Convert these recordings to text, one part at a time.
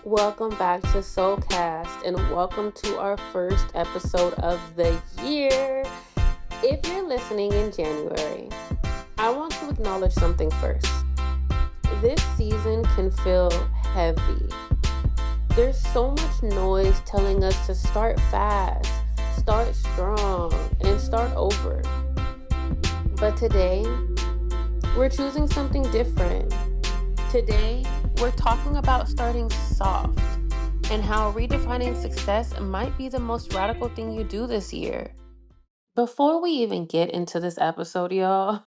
Welcome back to Soulcast and welcome to our first episode of the year. If you're listening in January, I want to acknowledge something first. This season can feel heavy. There's so much noise telling us to start fast, start strong, and start over. But today, we're choosing something different. Today, we're talking about starting soft and how redefining success might be the most radical thing you do this year. Before we even get into this episode, y'all,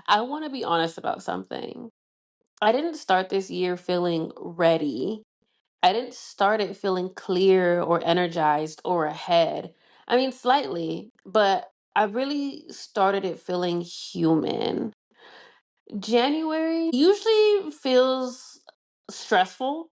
I want to be honest about something. I didn't start this year feeling ready. I didn't start it feeling clear or energized or ahead. I mean, slightly, but I really started it feeling human. January usually feels stressful.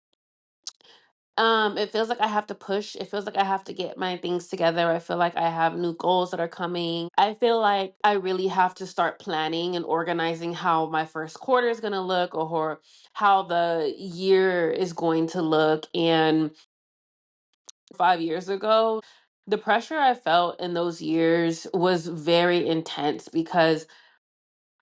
It feels like I have to push. It feels like I have to get my things together. I feel like I have new goals that are coming. I feel like I really have to start planning and organizing how my first quarter is going to look or how the year is going to look. And 5 years ago, the pressure I felt in those years was very intense because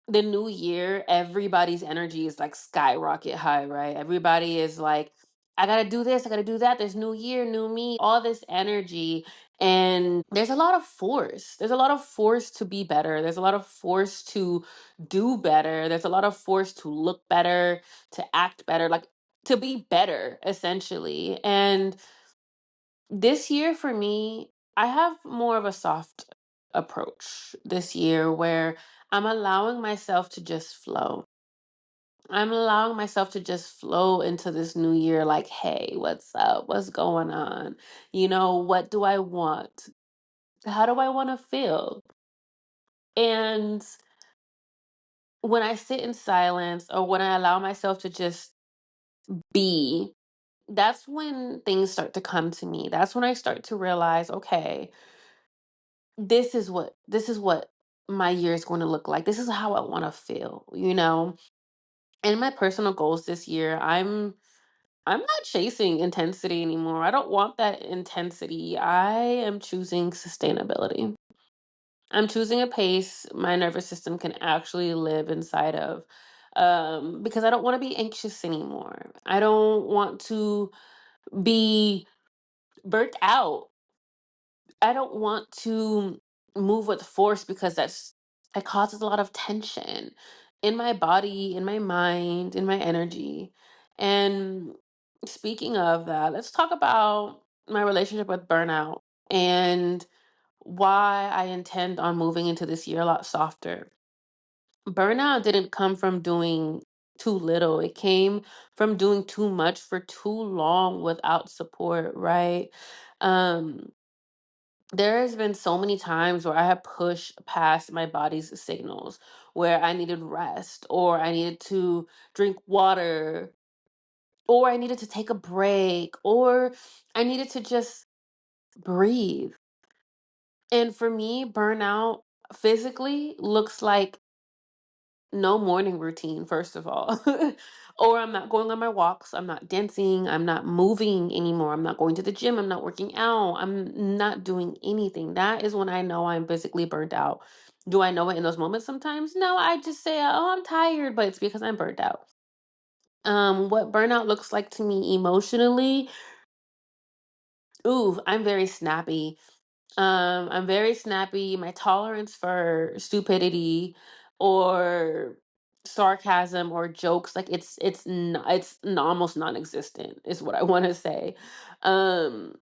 the new year, everybody's energy is like skyrocket high, right? Everybody is like, I gotta do this, I gotta do that. There's new year, new me, all this energy. And there's a lot of force. There's a lot of force to be better. There's a lot of force to do better. There's a lot of force to look better, to act better, like to be better, essentially. And this year for me, I have more of a soft approach this year where I'm allowing myself to just flow. I'm allowing myself to just flow into this new year like, hey, what's up? What's going on? What do I want? How do I want to feel? And when I sit in silence or when I allow myself to just be, that's when things start to come to me. That's when I start to realize, okay, this is what my year is going to look like. This is how I want to feel. And my personal goals this year, I'm not chasing intensity anymore. I don't want that intensity. I am choosing sustainability. I'm choosing a pace my nervous system can actually live inside of. Because I don't want to be anxious anymore. I don't want to be burnt out. I don't want to move with force because that causes a lot of tension in my body, in my mind, in my energy. And speaking of that, let's talk about my relationship with burnout and why I intend on moving into this year a lot softer. Burnout didn't come from doing too little. It came from doing too much for too long without support, right? Um there has been so many times where I have pushed past my body's signals, where I needed rest, or I needed to drink water, or I needed to take a break, or I needed to just breathe. And for me, burnout physically looks like no morning routine, first of all. Or I'm not going on my walks, I'm not dancing, I'm not moving anymore, I'm not going to the gym, I'm not working out, I'm not doing anything. That is when I know I'm physically burnt out. Do I know it in those moments sometimes? No, I just say, oh, I'm tired, but it's because I'm burnt out. What burnout looks like to me emotionally, ooh, I'm very snappy. I'm very snappy. My tolerance for stupidity or sarcasm or jokes, like almost non-existent, is what I want to say. Um,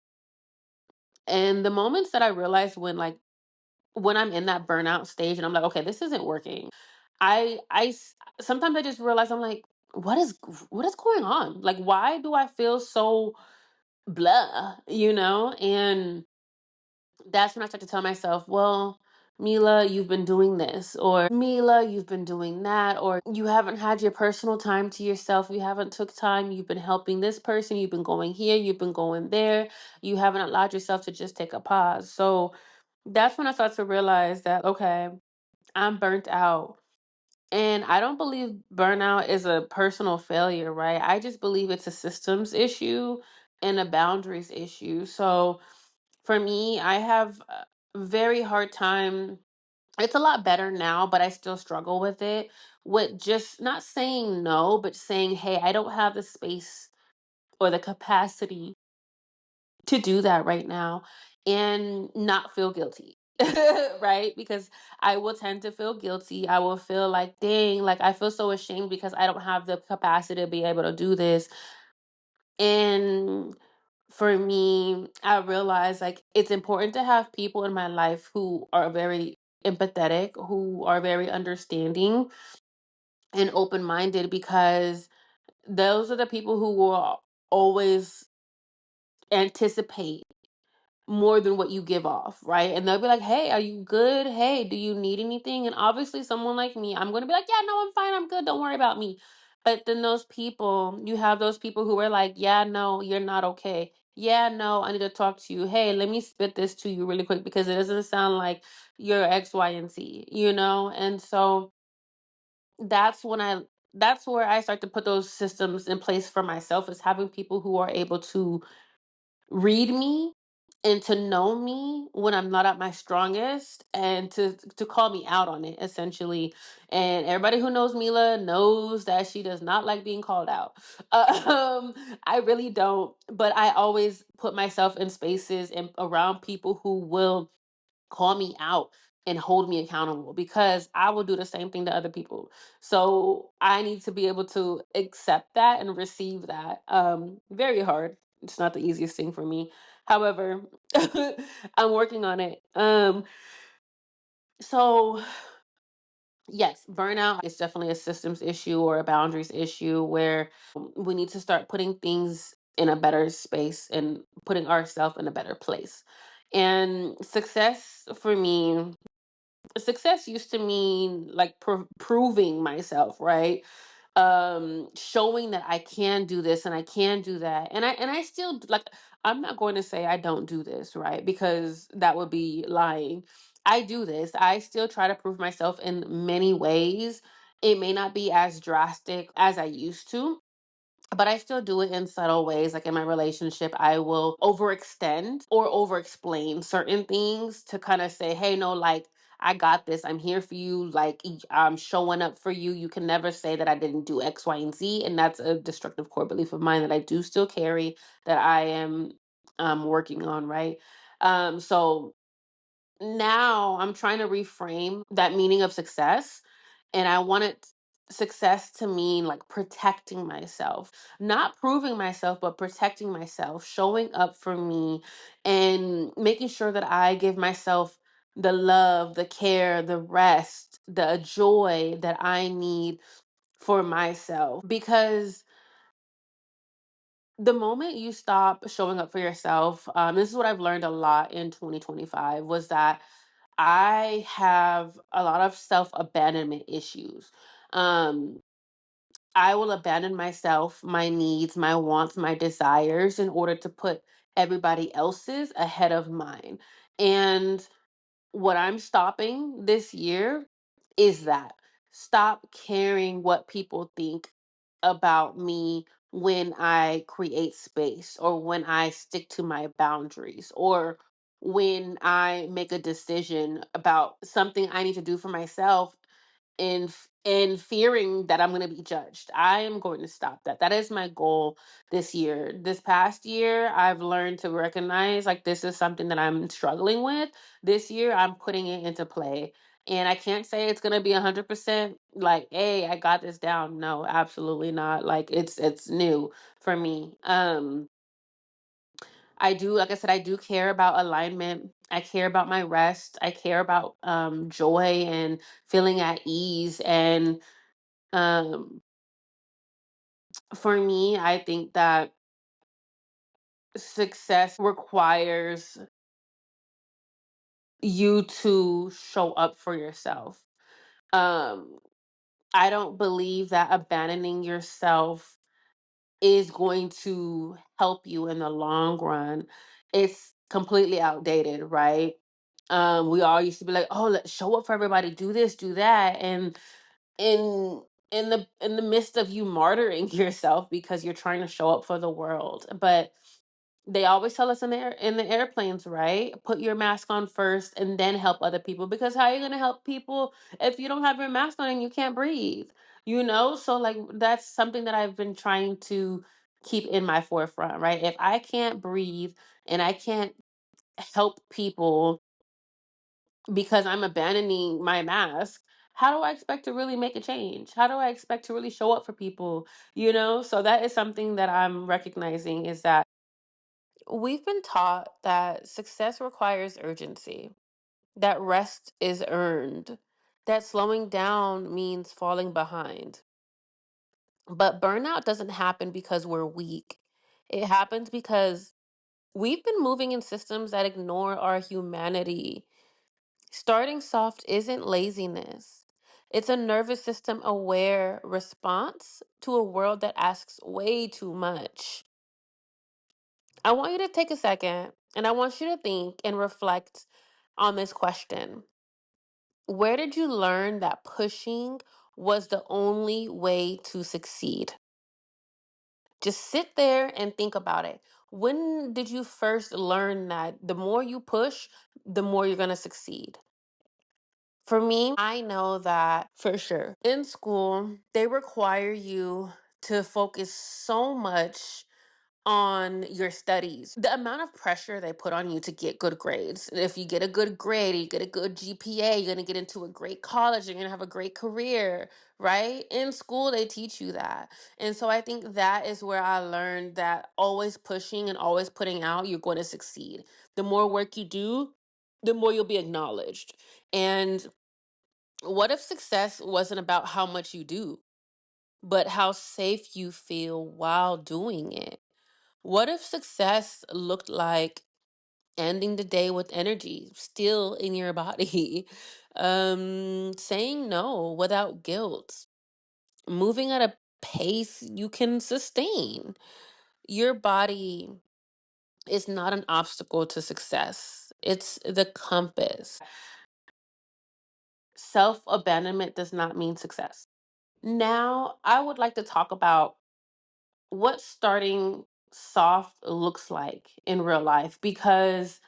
and the moments that I realize when I'm in that burnout stage and I'm like, okay, this isn't working. Sometimes I just realize I'm like, what is going on? Like, why do I feel so blah? And that's when I start to tell myself, well, Mila, you've been doing this, or Mila, you've been doing that, or you haven't had your personal time to yourself. You haven't took time. You've been helping this person. You've been going here. You've been going there. You haven't allowed yourself to just take a pause. So that's when I start to realize that, okay, I'm burnt out. And I don't believe burnout is a personal failure, right? I just believe it's a systems issue. and a boundaries issue. So for me, I have a very hard time. It's a lot better now, but I still struggle with it. With just not saying no, but saying, hey, I don't have the space or the capacity to do that right now, and not feel guilty. Right? Because I will tend to feel guilty. I will feel like, dang, like I feel so ashamed because I don't have the capacity to be able to do this. And for me, I realize like it's important to have people in my life who are very empathetic, who are very understanding and open minded, because those are the people who will always anticipate more than what you give off, right? And they'll be like, hey, are you good? Hey, do you need anything? And obviously, someone like me, I'm going to be like, yeah, no, I'm fine. I'm good. Don't worry about me. But then those people, you have those people who are like, yeah, no, you're not okay. Yeah, no, I need to talk to you. Hey, let me spit this to you really quick because it doesn't sound like you're X, Y, and Z, you know? And so that's when I, that's where I start to put those systems in place for myself, is having people who are able to read me and to know me when I'm not at my strongest, and to call me out on it, essentially. And everybody who knows Mila knows that she does not like being called out. I really don't, but I always put myself in spaces and around people who will call me out and hold me accountable, because I will do the same thing to other people. So I need to be able to accept that and receive that. Very hard. It's not the easiest thing for me. However, I'm working on it. So yes, burnout is definitely a systems issue or a boundaries issue where we need to start putting things in a better space and putting ourselves in a better place. And success for me, success used to mean like proving myself, right? Showing that I can do this and I can do that. And I still like, I'm not going to say I don't do this, right? Because that would be lying. I do this. I still try to prove myself in many ways. It may not be as drastic as I used to, but I still do it in subtle ways. Like in my relationship, I will overextend or overexplain certain things to kind of say, hey, no, like, I got this. I'm here for you. Like, I'm showing up for you. You can never say that I didn't do X, Y, and Z. And that's a destructive core belief of mine that I do still carry, that I am working on, right? So now I'm trying to reframe that meaning of success. And I wanted success to mean like protecting myself, not proving myself, but protecting myself, showing up for me, and making sure that I give myself the love, the care, the rest, the joy that I need for myself. Because the moment you stop showing up for yourself, this is what I've learned a lot in 2025, was that I have a lot of self abandonment issues. Um, I will abandon myself, my needs, my wants, my desires in order to put everybody else's ahead of mine. And what I'm stopping this year is that. Stop caring what people think about me when I create space, or when I stick to my boundaries, or when I make a decision about something I need to do for myself, in fearing that I'm going to be judged. I am going to stop that. That is my goal this year. This past year, I've learned to recognize like this is something that I'm struggling with. This year, I'm putting it into play. And I can't say it's going to be 100% like, hey, I got this down. No, absolutely not. Like it's new for me. I do, like I said, I do care about alignment. I care about my rest. I care about joy and feeling at ease. And um, for me, I think that success requires you to show up for yourself. Um, I don't believe that abandoning yourself is going to help you in the long run. It's completely outdated, right? We all used to be like, oh, let's show up for everybody, do this, do that. And in in the midst of you martyring yourself because you're trying to show up for the world. But They always tell us in the airplanes, right? Put your mask on first and then help other people, because how are you going to help people if you don't have your mask on and you can't breathe? So like that's something that I've been trying to keep in my forefront, right? If I can't breathe and I can't help people because I'm abandoning my mask, how do I expect to really make a change? How do I expect to really show up for people? So that is something that I'm recognizing, is that we've been taught that success requires urgency, that rest is earned, that slowing down means falling behind. But burnout doesn't happen because we're weak. It happens because we've been moving in systems that ignore our humanity. Starting soft isn't laziness. It's a nervous system aware response to a world that asks way too much. I want you to take a second and I want you to think and reflect on this question. Where did you learn that pushing was the only way to succeed? Just sit there and think about it. When did you first learn that the more you push, the more you're going to succeed? For me, I know that for sure. In school, they require you to focus so much on your studies. The amount of pressure they put on you to get good grades. If you get a good grade, you get a good GPA, you're going to get into a great college, you're going to have a great career, right? In school, they teach you that. And so I think that is where I learned that always pushing and always putting out, you're going to succeed. The more work you do, the more you'll be acknowledged. And what if success wasn't about how much you do, but how safe you feel while doing it? What if success looked like ending the day with energy still in your body, saying no without guilt, moving at a pace you can sustain? Your body is not an obstacle to success, it's the compass. Self abandonment does not mean success. Now, I would like to talk about what starting soft looks like in real life, because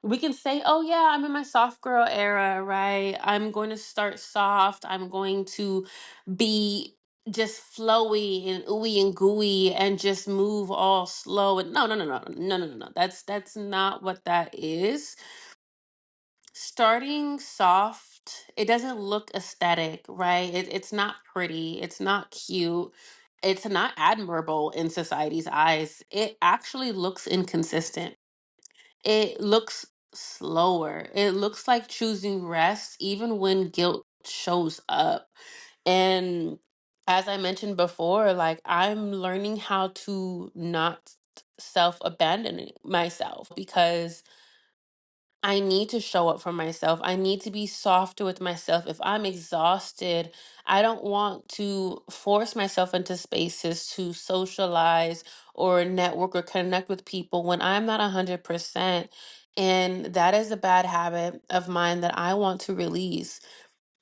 we can say, oh, yeah, I'm in my soft girl era, right? I'm going to start soft. I'm going to be just flowy and ooey and gooey and just move all slow. And no, no, no, no, no, no, no, no. That's not what that is. Starting soft, it doesn't look aesthetic, right? It's not pretty, it's not cute, it's not admirable in society's eyes. It actually looks inconsistent. It looks slower. It looks like choosing rest even when guilt shows up. And as I mentioned before, like I'm learning how to not self abandon myself, because I need to show up for myself. I need to be softer with myself. If I'm exhausted, I don't want to force myself into spaces to socialize or network or connect with people when I'm not 100%. And that is a bad habit of mine that I want to release.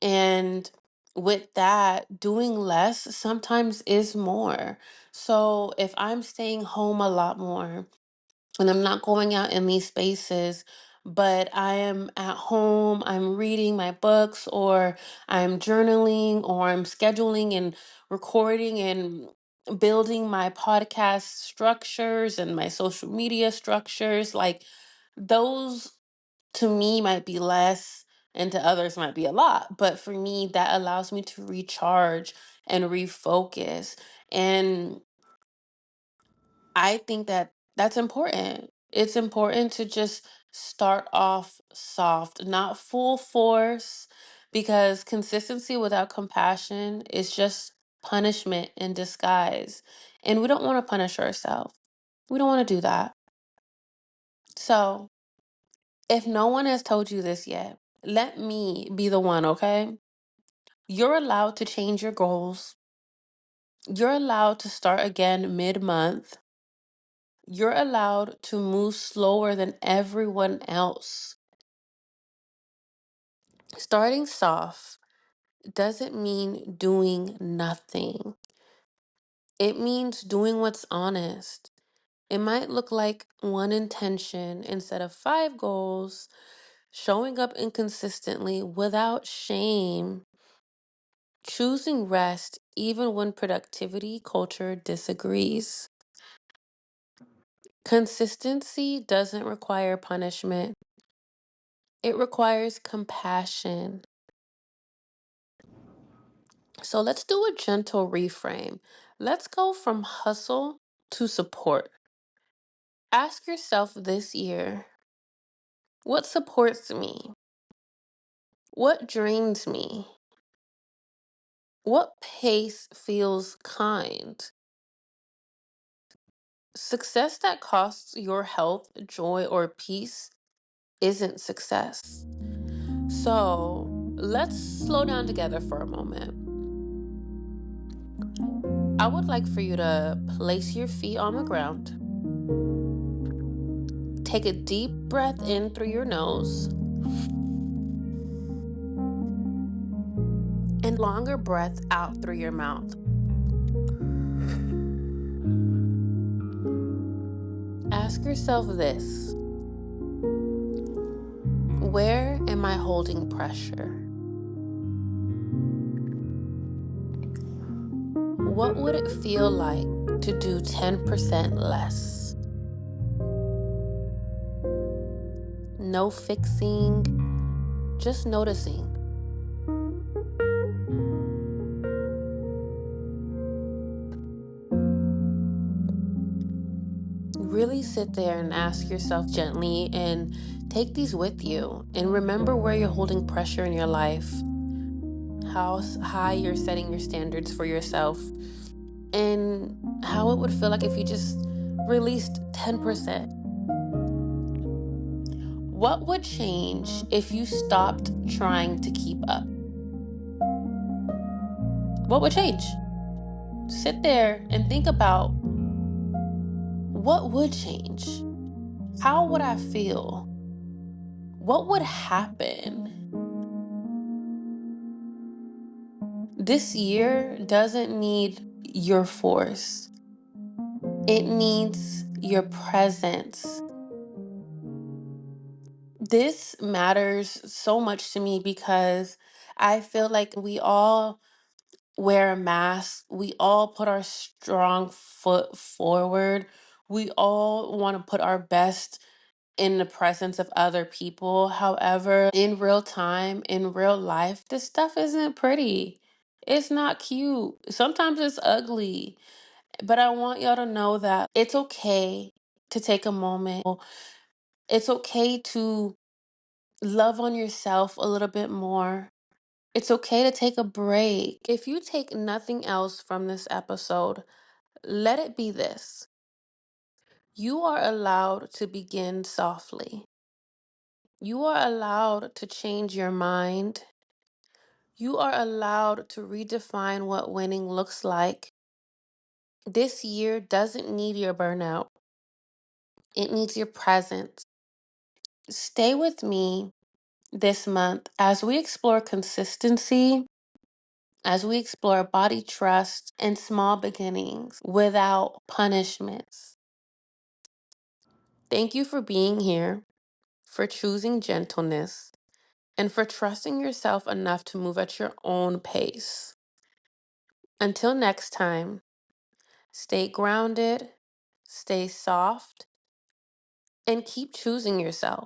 And with that, doing less sometimes is more. So if I'm staying home a lot more, and I'm not going out in these spaces, but I am at home, I'm reading my books, or I'm journaling, or I'm scheduling and recording and building my podcast structures and my social media structures. Like those to me might be less and to others might be a lot. But for me, that allows me to recharge and refocus. And I think that that's important. It's important to just start off soft, not full force, because consistency without compassion is just punishment in disguise. And we don't want to punish ourselves. We don't want to do that. So, if no one has told you this yet, let me be the one, okay? You're allowed to change your goals. You're allowed to start again mid-month. You're allowed to move slower than everyone else. Starting soft doesn't mean doing nothing. It means doing what's honest. It might look like one intention instead of five goals, showing up inconsistently without shame, choosing rest even when productivity culture disagrees. Consistency doesn't require punishment, it requires compassion. So let's do a gentle reframe. Let's go from hustle to support. Ask yourself this year, what supports me? What drains me? What pace feels kind? Success that costs your health, joy, or peace isn't success. So let's slow down together for a moment. I would like for you to place your feet on the ground. Take a deep breath in through your nose and longer breath out through your mouth. Ask yourself this: where am I holding pressure? What would it feel like to do 10% less? No fixing, just noticing. Really sit there and ask yourself gently and take these with you. And remember where you're holding pressure in your life, how high you're setting your standards for yourself, and how it would feel like if you just released 10%. What would change if you stopped trying to keep up? What would change? Sit there and think about what would change. How would I feel? What would happen? This year doesn't need your force, it needs your presence. This matters so much to me because I feel like we all wear a mask, we all put our strong foot forward, we all want to put our best in the presence of other people. However, in real time, in real life, this stuff isn't pretty. It's not cute. Sometimes it's ugly. But I want y'all to know that it's okay to take a moment. It's okay to love on yourself a little bit more. It's okay to take a break. If you take nothing else from this episode, let it be this: you are allowed to begin softly. You are allowed to change your mind. You are allowed to redefine what winning looks like. This year doesn't need your burnout, it needs your presence. Stay with me this month as we explore consistency, as we explore body trust and small beginnings without punishments. Thank you for being here, for choosing gentleness, and for trusting yourself enough to move at your own pace. Until next time, stay grounded, stay soft, and keep choosing yourself.